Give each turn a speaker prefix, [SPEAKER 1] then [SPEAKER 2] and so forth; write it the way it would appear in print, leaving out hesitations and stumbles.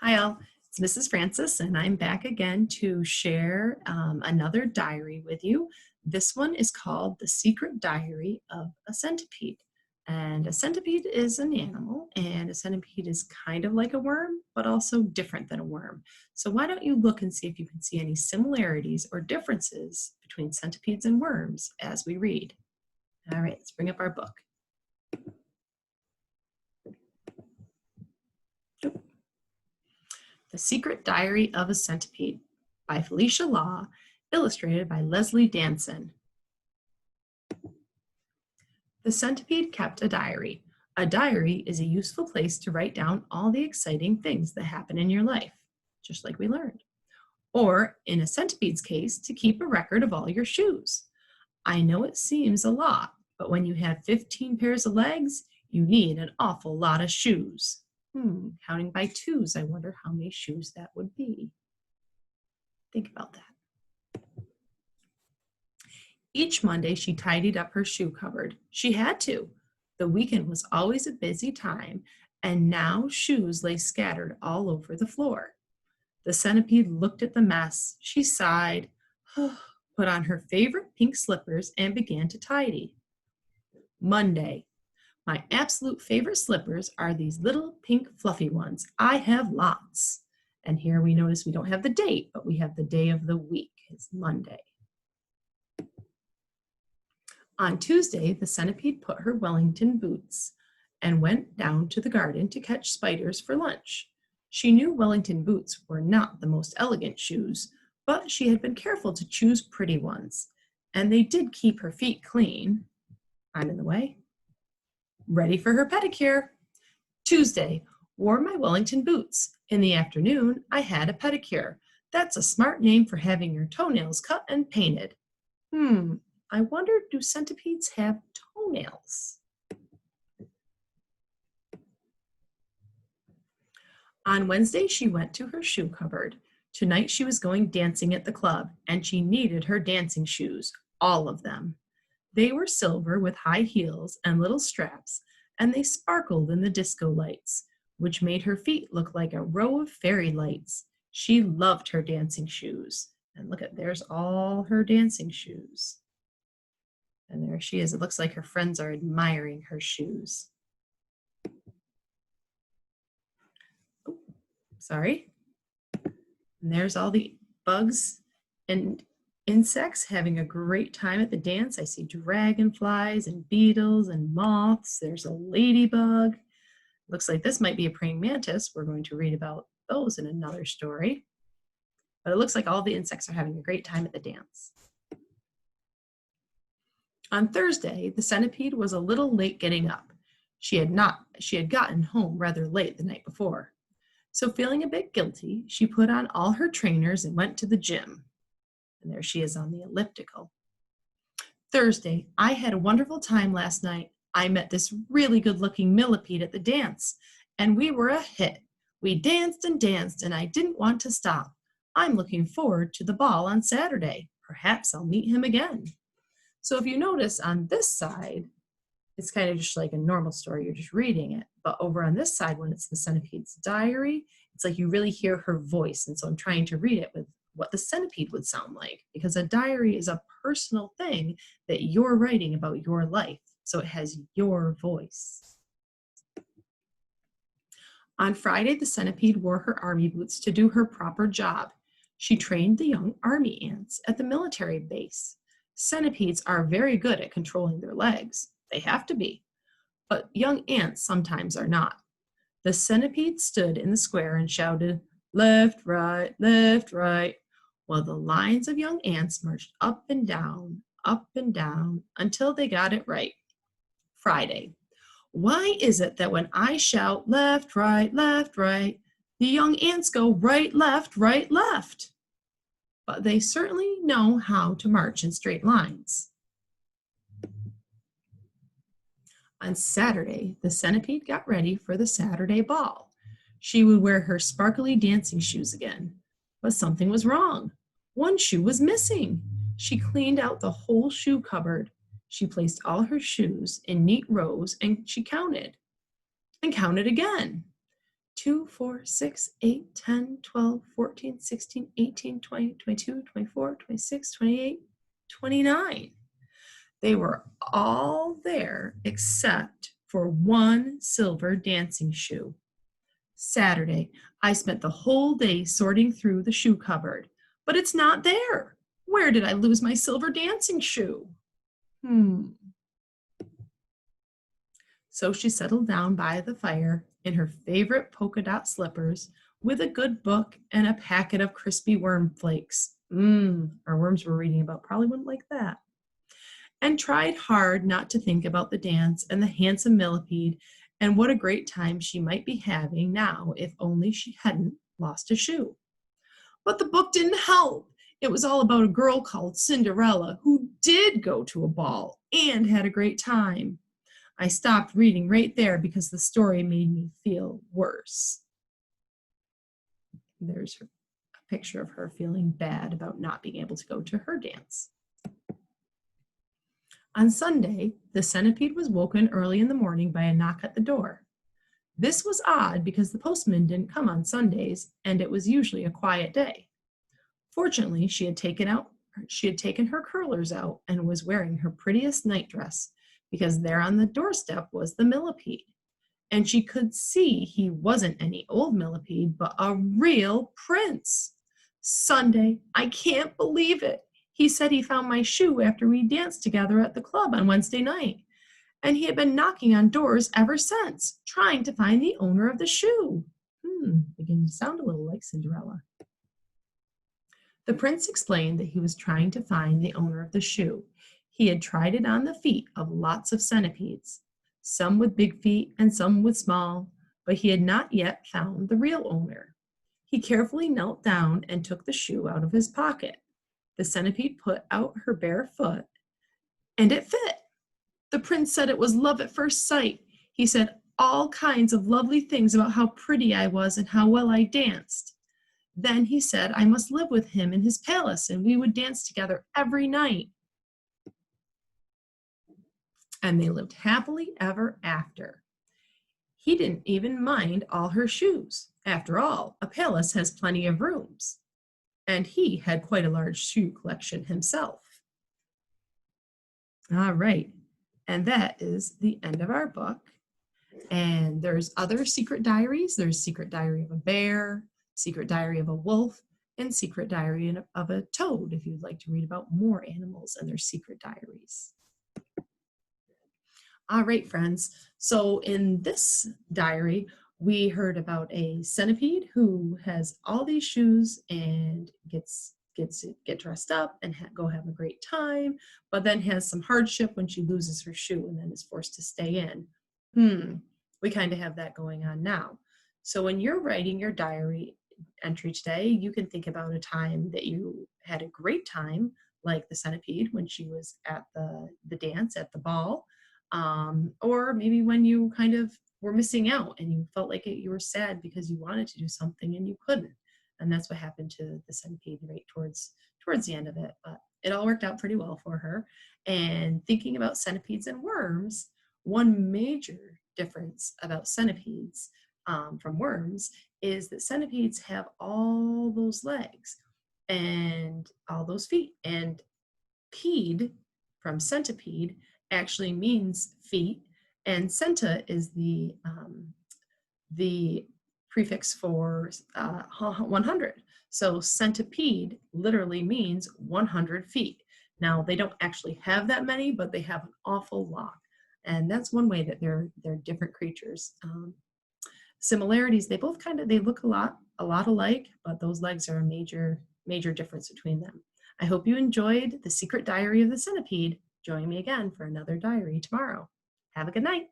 [SPEAKER 1] Hi all, it's Mrs. Francis and I'm back again to share another diary with you. This one is called The Secret Diary of a Centipede. And a centipede is an animal, and a centipede is kind of like a worm, but also different than a worm. So why don't you look and see if you can see any similarities or differences between centipedes and worms as we read. All right, let's bring up our book. The Secret Diary of a Centipede by Felicia Law, illustrated by Leslie Danson. The centipede kept a diary. A diary is a useful place to write down all the exciting things that happen in your life, just like we learned. Or, in a centipede's case, to keep a record of all your shoes. I know it seems a lot, but when you have 15 pairs of legs, you need an awful lot of shoes. Counting by twos, I wonder how many shoes that would be. Think about that. Each Monday, she tidied up her shoe cupboard. She had to. The weekend was always a busy time, and now shoes lay scattered all over the floor. The centipede looked at the mess. She sighed, put on her favorite pink slippers, and began to tidy. Monday. My absolute favorite slippers are these little pink fluffy ones. I have lots. And here we notice we don't have the date, but we have the day of the week. It's Monday. On Tuesday, the centipede put her Wellington boots and went down to the garden to catch spiders for lunch. She knew Wellington boots were not the most elegant shoes, but she had been careful to choose pretty ones. And they did keep her feet clean. I'm in the way. Ready for her pedicure. Tuesday, wore my Wellington boots. In the afternoon, I had a pedicure. That's a smart name for having your toenails cut and painted. I wonder, do centipedes have toenails? On Wednesday, she went to her shoe cupboard. Tonight she was going dancing at the club, and she needed her dancing shoes, all of them. They were silver with high heels and little straps, and they sparkled in the disco lights, which made her feet look like a row of fairy lights. She loved her dancing shoes. And look at, there's all her dancing shoes. And there she is. It looks like her friends are admiring her shoes. Oh, sorry. And there's all the bugs and insects having a great time at the dance. I see dragonflies and beetles and moths. There's a ladybug. Looks like this might be a praying mantis. We're going to read about those in another story. But it looks like all the insects are having a great time at the dance. On Thursday, the centipede was a little late getting up. She had gotten home rather late the night before. So feeling a bit guilty, she put on all her trainers and went to the gym. And there she is on the elliptical. Thursday, I had a wonderful time last night. I met this really good-looking millipede at the dance, and we were a hit. We danced, and I didn't want to stop. I'm looking forward to the ball on Saturday. Perhaps I'll meet him again. So if you notice on this side, it's kind of just like a normal story. You're just reading it. But over on this side, when it's the centipede's diary, it's like you really hear her voice. And so I'm trying to read it with what the centipede would sound like, because a diary is a personal thing that you're writing about your life. So it has your voice. On Friday, the centipede wore her army boots to do her proper job. She trained the young army ants at the military base. Centipedes are very good at controlling their legs. They have to be. But young ants sometimes are not. The centipede stood in the square and shouted, left, right, while the lines of young ants marched up and down, until they got it right. Friday. Why is it that when I shout left, right, the young ants go right, left, left? But they certainly know how to march in straight lines. On Saturday, the centipede got ready for the Saturday ball. She would wear her sparkly dancing shoes again. But something was wrong. One shoe was missing. She cleaned out the whole shoe cupboard. She placed all her shoes in neat rows, and she counted. And counted again. 2, 4, 6, 8, 10, 12, 14, 16, 18, 20, 22, 24, 26, 28, 29. They were all there except for one silver dancing shoe. Saturday, I spent the whole day sorting through the shoe cupboard, but it's not there. Where did I lose my silver dancing shoe? So she settled down by the fire in her favorite polka dot slippers with a good book and a packet of crispy worm flakes. Our worms we're reading about probably wouldn't like that. And tried hard not to think about the dance and the handsome millipede and what a great time she might be having now if only she hadn't lost a shoe. But the book didn't help. It was all about a girl called Cinderella who did go to a ball and had a great time. I stopped reading right there because the story made me feel worse. There's a picture of her feeling bad about not being able to go to her dance. On Sunday, the centipede was woken early in the morning by a knock at the door. This was odd because the postman didn't come on Sundays, and it was usually a quiet day. Fortunately, she had taken her curlers out and was wearing her prettiest nightdress, because there on the doorstep was the millipede. And she could see he wasn't any old millipede, but a real prince. Sunday, I can't believe it. He said he found my shoe after we danced together at the club on Wednesday night. And he had been knocking on doors ever since, trying to find the owner of the shoe. Beginning to sound a little like Cinderella. The prince explained that he was trying to find the owner of the shoe. He had tried it on the feet of lots of centipedes, some with big feet and some with small, but he had not yet found the real owner. He carefully knelt down and took the shoe out of his pocket. The centipede put out her bare foot, and it fit. The prince said it was love at first sight. He said all kinds of lovely things about how pretty I was and how well I danced. Then he said I must live with him in his palace, and we would dance together every night. And they lived happily ever after. He didn't even mind all her shoes. After all, a palace has plenty of rooms. And he had quite a large shoe collection himself. All right, and that is the end of our book. And there's other secret diaries. There's Secret Diary of a Bear, Secret Diary of a Wolf, and Secret Diary of a Toad, if you'd like to read about more animals and their secret diaries. All right, friends. So in this diary, we heard about a centipede who has all these shoes and gets get dressed up and go have a great time, but then has some hardship when she loses her shoe and then is forced to stay in. We kind of have that going on now. So when you're writing your diary entry today, you can think about a time that you had a great time, like the centipede when she was at the dance at the ball. Or maybe when you kind of were missing out and you felt like you were sad because you wanted to do something and you couldn't. And that's what happened to the centipede right towards the end of it. But it all worked out pretty well for her. And thinking about centipedes and worms, one major difference about centipedes from worms is that centipedes have all those legs and all those feet. And pede from centipede actually means feet, and centa is the prefix for 100. So centipede literally means 100 feet. Now they don't actually have that many, but they have an awful lot, and that's one way that they're different creatures. Similarities, they both they look a lot alike, but those legs are a major difference between them. I hope you enjoyed the Secret Diary of the Centipede. Join me again for another diary tomorrow. Have a good night.